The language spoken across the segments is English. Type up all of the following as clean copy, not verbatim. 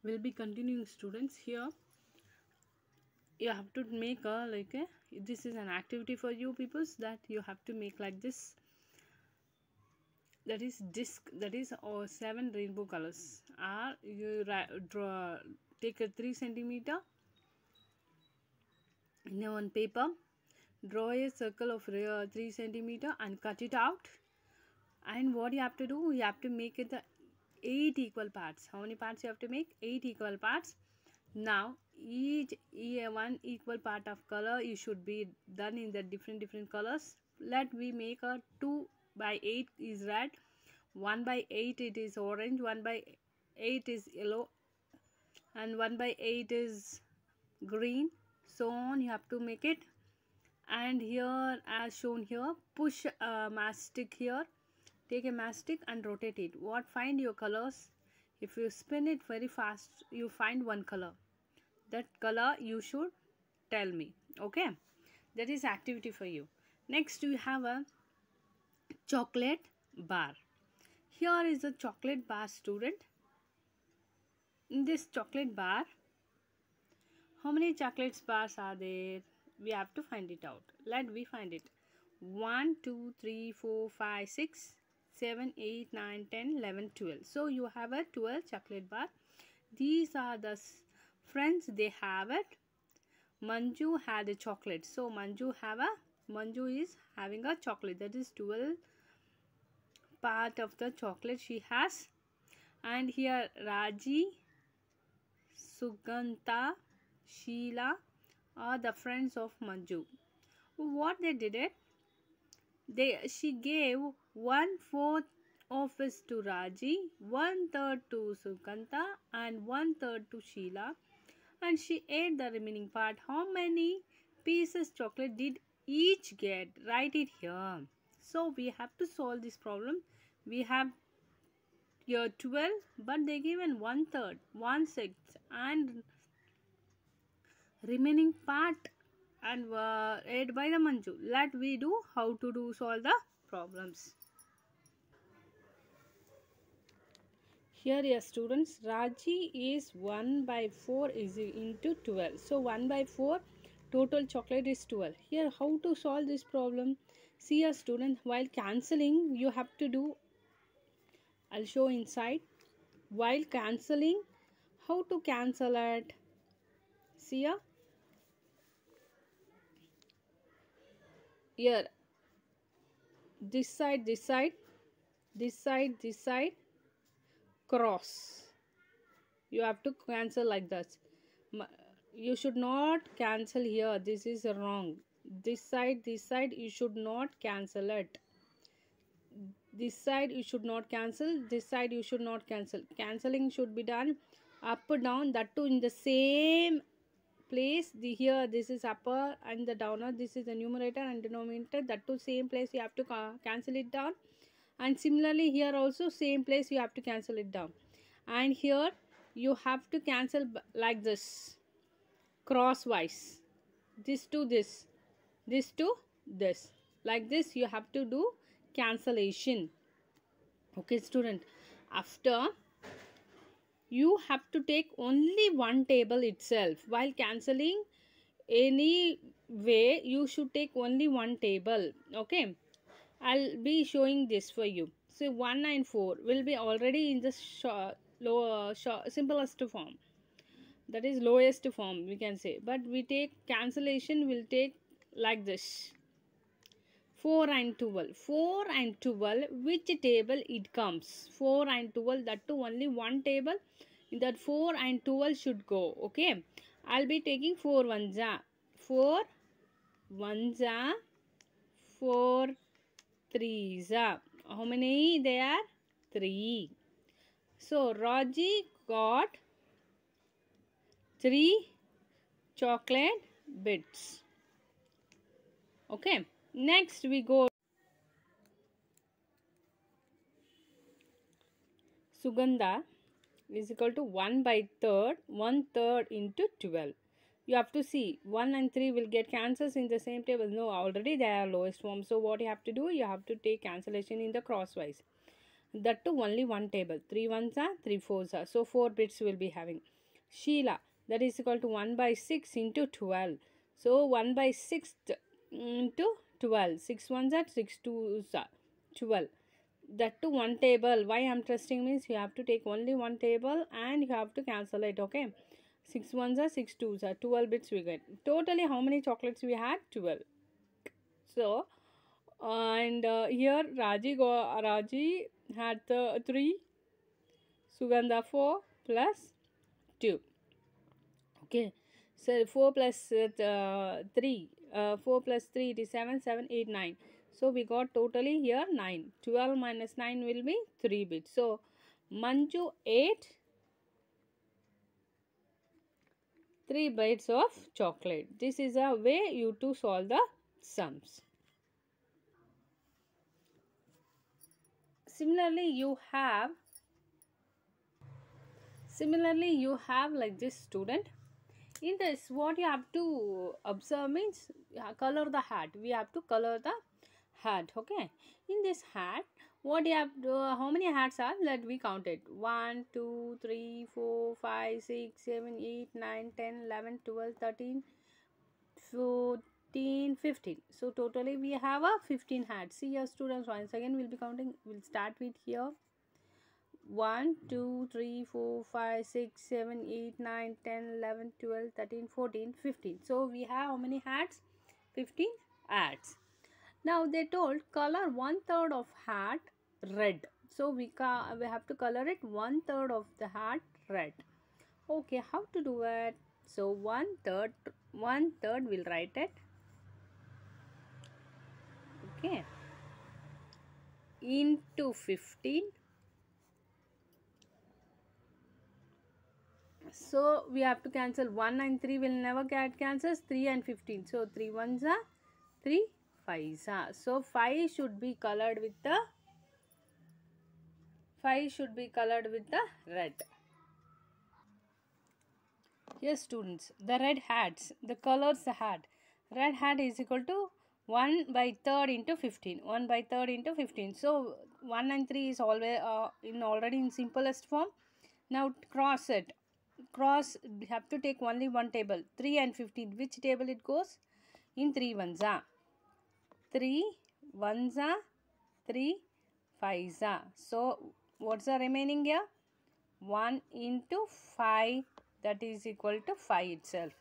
will be continuing, students. Here you have to make a this is an activity for you peoples, that you have to make like this, that is disc, that is or 7 rainbow colors. Or you draw, take a 3 centimeter in a one paper, draw a circle of 3 centimeter and cut it out. And what you have to do, you have to make it the 8 equal parts. How many parts you have to make? 8 equal parts. Now each one equal part of color you should be done in the different colors. Let we make a 2 by 8 is red, 1 by 8 it is orange, 1 by 8 is yellow, and 1 by 8 is green, so on you have to make it. And here as shown here, push a mastic here, take a mastic and rotate it. What find your colors? If you spin it very fast, you find one color. That color you should tell me. Okay, that is activity for you. Next we have a chocolate bar. Here is a chocolate bar, student. In this chocolate bar, how many chocolate bars are there? We have to find it out. Let we find it. 1 2 3 4 5 6 7 8 9 10 11 12. So you have a 12 chocolate bar. These are the friends, they have it. Manju had a chocolate, so Manju is having a chocolate, that is 12 part of the chocolate she has. And here Raji, Suganta, Sheila are the friends of Manju. What they did it, she gave 1/4 of it to Raji, 1/3 to Suganta, and 1/3 to Sheila, and she ate the remaining part. How many pieces chocolate did each get? Write it here. So we have to solve this problem. We have here 12, but they given 1/3, 1/6, and remaining part and ate by the Manju. Let we do how to do solve the problems. Here, yes, students, Raji is 1/4 is into 12. So 1/4 total chocolate is 12. Here, how to solve this problem? See, a student, while cancelling, you have to do. I'll show inside. While cancelling, how to cancel it? See here. Here, this side, this side, this side, this side, cross. You have to cancel like that. You should not cancel here. This is wrong. This side, you should not cancel it. This side you should not cancel, this side you should not cancel. Cancelling should be done up down, that too in the same place. Here this is upper and the downer, this is the numerator and denominator, that too same place you have to cancel it down. And similarly here also same place you have to cancel it down. And here you have to cancel like this, crosswise, this to this, this to this, like this you have to do cancellation. Okay, student, after you have to take only one table itself. While cancelling any way, you should take only one table. Okay, I'll be showing this for you. So 1 and 4 will be already in the simplest form, that is lowest form we can say, but we take cancellation will take like this. 4 and 12. 4 and 12, which table it comes? 4 and 12, that too only one table. In that 4 and 12 should go. Okay, I'll be taking 4 ones, 4 ones, 4 threes. How many they are? 3. So Raji got 3 chocolate bits. Okay, next we go. Sugandha is equal to 1/3, 1/3 into 12. You have to see 1 and 3 will get cancels in the same table. No, already they are lowest form. So what you have to do, you have to take cancellation in the crosswise. That too only one table. 3 ones are 3 fours are. So 4 bits will be having. Sheila, that is equal to 1 by 6 into 12. So 1 by 6 into 12. 6 ones are 6 twos are 12. That to one table. Why I'm trusting means you have to take only one table and you have to cancel it. Okay, 6 ones are 6 twos are 12 bits we get. Totally how many chocolates we had? 12. So and here Raji had the 3, Sugandha 4 plus 2. Okay, so 4 plus 3, 4 plus 3 it is 7, 7, 8, 9. So we got totally here 9. 12 minus 9 will be 3 bits. So Manju ate 3 bites of chocolate. This is a way you to solve the sums. Similarly you have like this student. In this what you have to observe means color the hat. We have to color the hat. Okay, in this hat what you have to, how many hats are, let we count it. 1 2 3 4 5 6 7 8 9 10 11 12 13 14 15. So totally we have a 15 hats. See your students, once again we'll be counting. We'll start with here 1 2 3 4 5 6 7 8 9 10 11 12 13 14 15. So we have how many hats? 15 hats. Now they told color 1/3 of hat red. So we have to color it 1/3 of the hat red. Okay, how to do it? So 1/3 we'll write it. Okay, into 15. So we have to cancel 1 and 3 will never get cancels. 3 and 15. So 3 ones are 3 5s are. So 5 should be colored with the red. Yes students, the red hats, the colors the hat. Red hat is equal to 1 by 3rd into 15. 1 by 3rd into 15. So 1 and 3 is always already in simplest form. Now cross it. Cross, we have to take only one table. 3 and 15. Which table it goes? In 3 ones are 3 ones are 3 5s are. So what's the remaining here? 1 into 5, that is equal to 5 itself.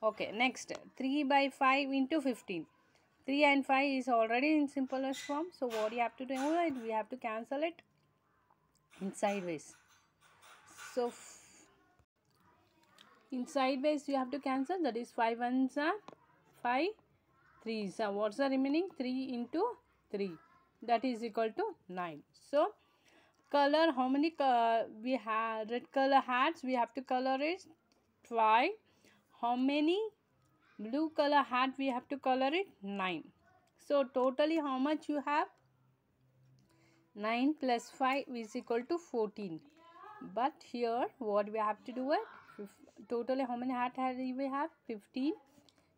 Okay, next 3 by 5 into 15. 3 and 5 is already in simplest form. So what you have to do? We have to cancel it in sideways. So in sideways you have to cancel, that is 5 ones are 5 3s are. What's the remaining? 3 into 3, that is equal to 9. So color, how many we have red color hats we have to color it 5. How many blue color hat we have to color it 9. So totally how much you have? 9 plus 5 is equal to 14. But here what we have to do it? Totally how many hats we have? 15.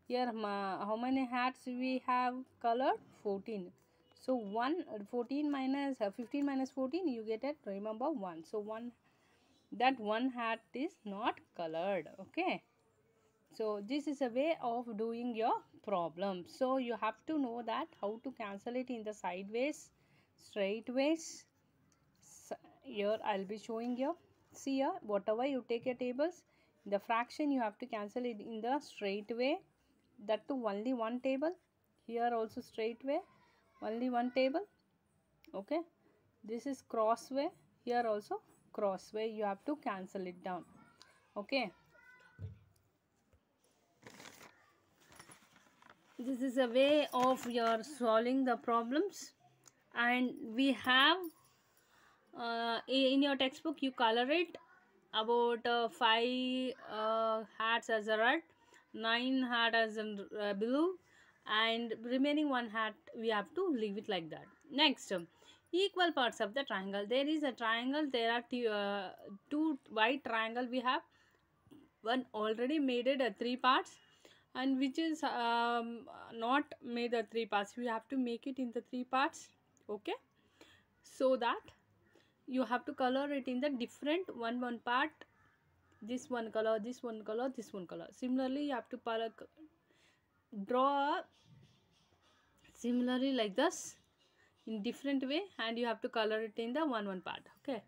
Here how many hats we have colored? 14. So 14 minus 15 minus 14 you get it, remember 1. So that one hat is not colored. Okay, so this is a way of doing your problem. So you have to know that how to cancel it in the sideways, straightways. Here I'll be showing you. See here, whatever you take your tables, the fraction you have to cancel it in the straight way. That to only one table. Here also straight way, only one table. Okay, this is cross way. Here also cross way. You have to cancel it down. Okay, this is a way of your solving the problems. And we have in your textbook you color it about 5 hats as a red, 9 hat as a blue, and remaining 1 hat we have to leave it like that. Next, equal parts of the triangle. There is a triangle, there are two white triangle we have. One already made it 3 parts, and which is not made 3 parts. We have to make it in the 3 parts. Okay, so that you have to color it in the different one part, this one color, this one color, this one color. Similarly you have to draw similarly like this in different way, and you have to color it in the one part. Okay,